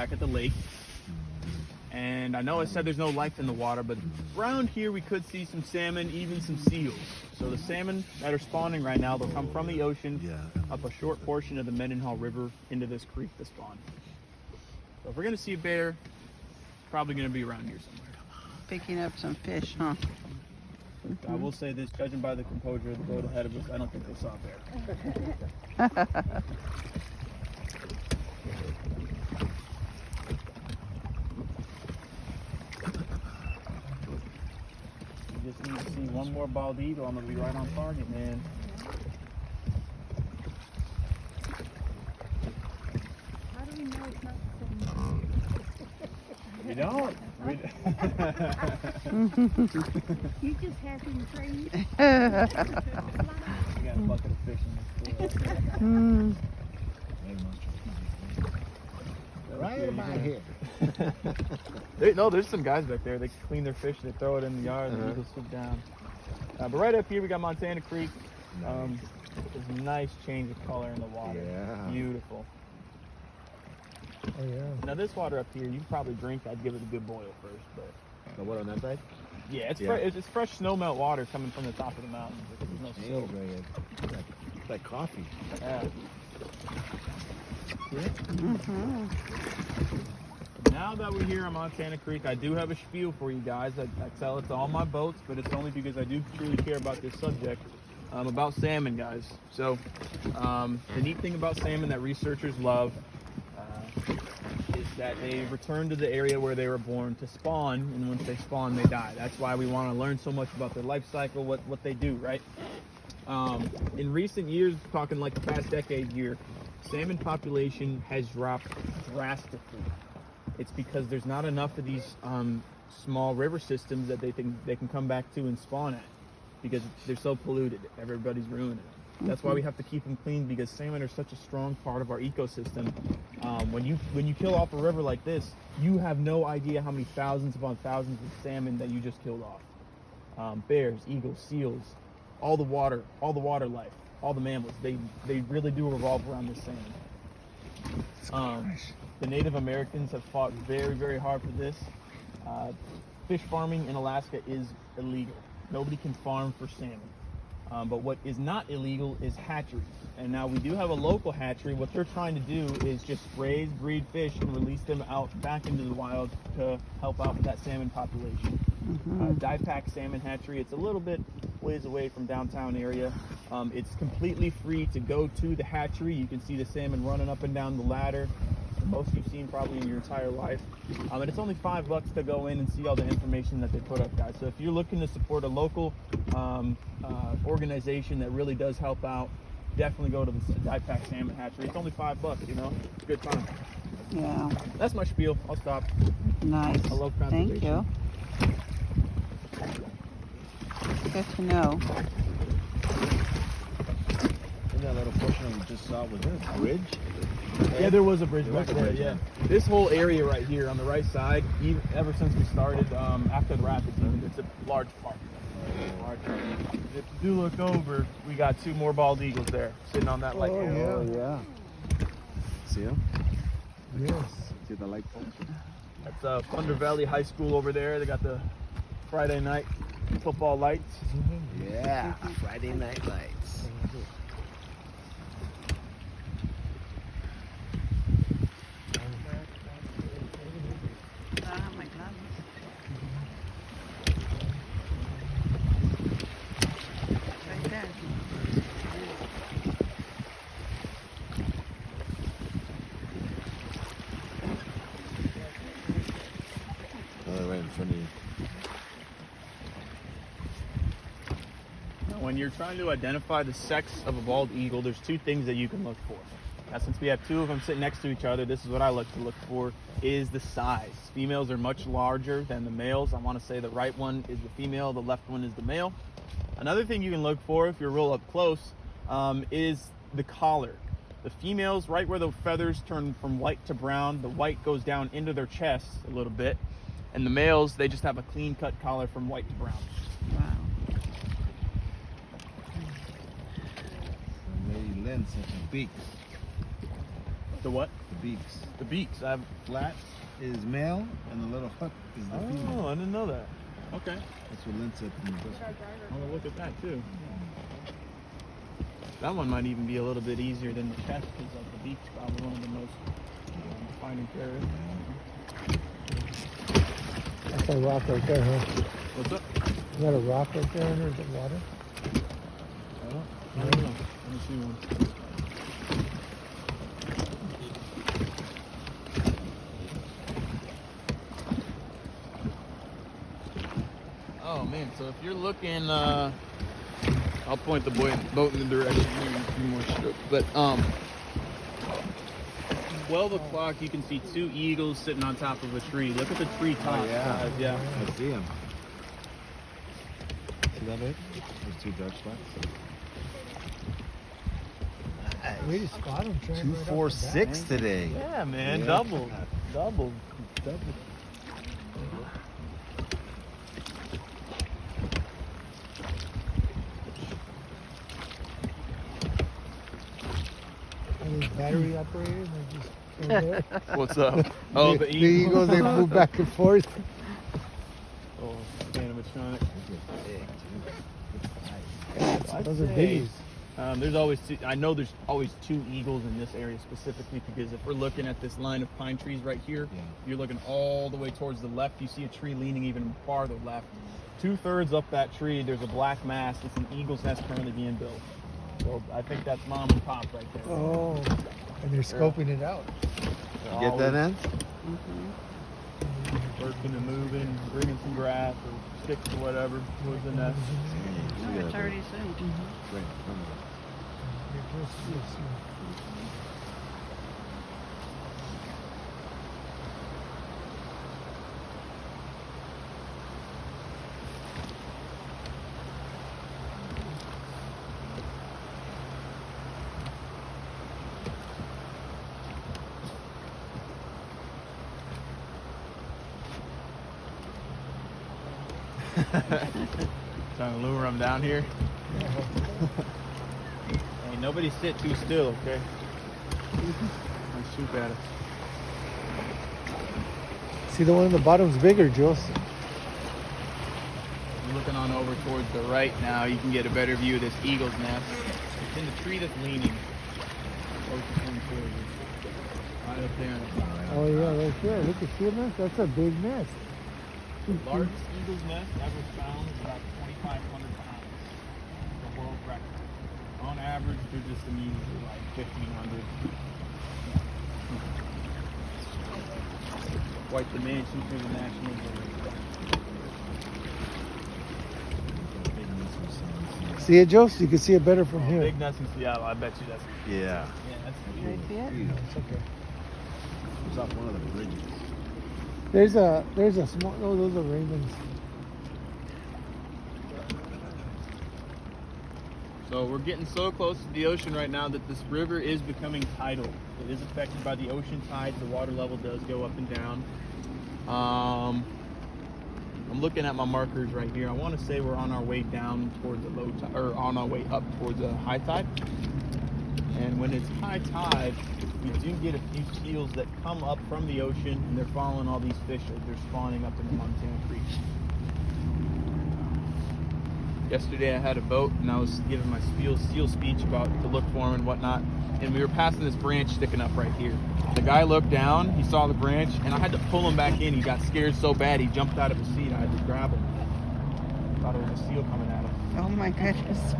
back at the lake. And I know I said there's no life in the water, but around here we could see some salmon, even some seals. So the salmon that are spawning right now, they'll come from the ocean up a short portion of the Mendenhall River into this creek to spawn. So if we're going to see a bear, it's probably going to be around here somewhere. Picking up some fish, huh? I will say this, judging by the composure of the boat ahead of us, I don't think they saw a bear. We just need to see one more bald eagle. I'm going to be right on target, man. How do we know it's not the same? We don't. You just have him trained. We got a bucket of fish in this pool. Right about here. There's some guys back there. They clean their fish, they throw it in the yard, and the eagles swoop down. But right up here, we got Montana Creek. There's a nice change of color in the water. Yeah. Beautiful. Oh yeah. Now this water up here, you can probably drink. I'd give it a good boil first, but The what on that side? yeah, it's Yeah. it's fresh snowmelt water coming from the top of the mountains. There's no silt. It's like coffee. Yeah. Now that we're here on Montana Creek, I do have a spiel for you guys. I tell it to all my boats, but it's only because I do truly care about this subject, about salmon, guys. So the neat thing about salmon that researchers love is that they return to the area where they were born to spawn, and once they spawn, they die. That's why we want to learn so much about their life cycle, what they do, right? In recent years, talking like the past decade here, salmon population has dropped drastically. It's because there's not enough of these small river systems that they can come back to and spawn at, because they're so polluted. Everybody's ruining it. That's why we have to keep them clean, because salmon are such a strong part of our ecosystem. When you kill off a river like this, you have no idea how many thousands upon thousands of salmon that you just killed off. Bears, eagles, seals, all the water life, all the mammals, they really do revolve around this salmon. The Native Americans have fought very, very hard for this. Fish farming in Alaska is illegal. Nobody can farm for salmon. But what is not illegal is hatcheries. And now we do have a local hatchery. What they're trying to do is just raise, breed fish, and release them out back into the wild to help out with that salmon population. Dipac Salmon Hatchery, it's a little bit ways away from downtown area. It's completely free to go to the hatchery. You can see the salmon running up and down the ladder. Most you've seen probably in your entire life. And it's only $5 to go in and see all the information that they put up, guys. So if you're looking to support a local organization that really does help out, definitely go to the Dipac Salmon Hatchery. It's only $5, you know? It's a good time. Yeah. That's my spiel. I'll stop. Nice. I love Thank you. Good to know. In that little portion we just saw, was there a bridge? Yeah, there was a bridge There back was a there, bridge, yeah. This whole area right here on the right side, ever since we started, after the rapids, it's a large park. If you do look over, we got two more bald eagles there, sitting on that light pole. Oh yeah. See him? Yes. See the light pole? That's Thunder Valley High School over there. They got the Friday night football lights. Yeah. Friday night lights. My goodness. Right there. Right in front of you. When you're trying to identify the sex of a bald eagle, there's two things that you can look for. Now, since we have two of them sitting next to each other, this is what I like to look for, is the size. Females are much larger than the males. I want to say the right one is the female, the left one is the male. Another thing you can look for, if you're real up close, is the collar. The females, right where the feathers turn from white to brown, the white goes down into their chest a little bit. And the males, they just have a clean-cut collar from white to brown. Wow. Lady Lynn sent some beaks. The what? The beaks. The beaks. I have. Flat is male, and the little hook is the female. Oh, I didn't know that. Okay. That's what Lynn said from the book. I'll look at that too. That one might even be a little bit easier than the chest because like the beak's probably one of the most defining characters. That's a rock right there, huh? What's up? Is that a rock right there under the water? I don't know. Let me see one. Oh man, so if you're looking, I'll point the boat in the direction here in a few more strokes. But 12 o'clock, you can see two eagles sitting on top of a tree. Look at the tree tops, guys. Yeah. I see him. See that, babe? Those two dark spots. We just spot them. 246 today. Yeah, man, Yeah. double. Are they battery operated? They just go there? What's up? Oh, the The eagles, they move back and forth. Oh, animatronic. I'd Those are say- biggies. There's always two, I know there's always two eagles in this area specifically because if we're looking at this line of pine trees right here, Yeah. you're looking all the way towards the left. You see a tree leaning even farther left. 2/3 up that tree, there's a black mass. It's an eagle's nest currently being built. So I think that's mom and pop right there. Oh, and they're scoping it out. You get that, Ann? Working and moving, bringing some grass or sticks or whatever towards the nest. No, it's already soon. Right in front of us. You're just- you'll see. Trying to lure them down here. Hey, nobody sit too still, okay? Let's shoot at it. See, the one in the bottom's bigger, Jules. You're looking on over towards the right now. You can get a better view of this eagle's nest. It's in the tree that's leaning. Close to coming towards you. Right up there. Oh, yeah, right there. Look at see that? That's a big nest. The largest eagle's nest ever found is about 2,500 pounds. The world record. On average, they're just immediately like 1,500. Quite the mansion through the national park. See it, Jules? You can see it better from here. Big nest in Seattle. I bet you that's. Yeah. Yeah, that's. Can I see it? It's okay. It's off one of the bridges. There's a small. Oh, those are ravens. So we're getting so close to the ocean right now that this river is becoming tidal. It is affected by the ocean tides. The water level does go up and down. I'm looking at my markers right here. I want to say we're on our way down towards the low tide, or on our way up towards the high tide. And when it's high tide, we do get a few seals that come up from the ocean, and they're following all these fish as they're spawning up in the Montana Creek. Yesterday I had a boat and I was giving my seal speech about to look for them and whatnot, and we were passing this branch sticking up right here. The guy looked down, he saw the branch, and I had to pull him back in. He got scared so bad he jumped out of his seat. I had to grab him. Thought it was a seal coming at him. Oh my goodness.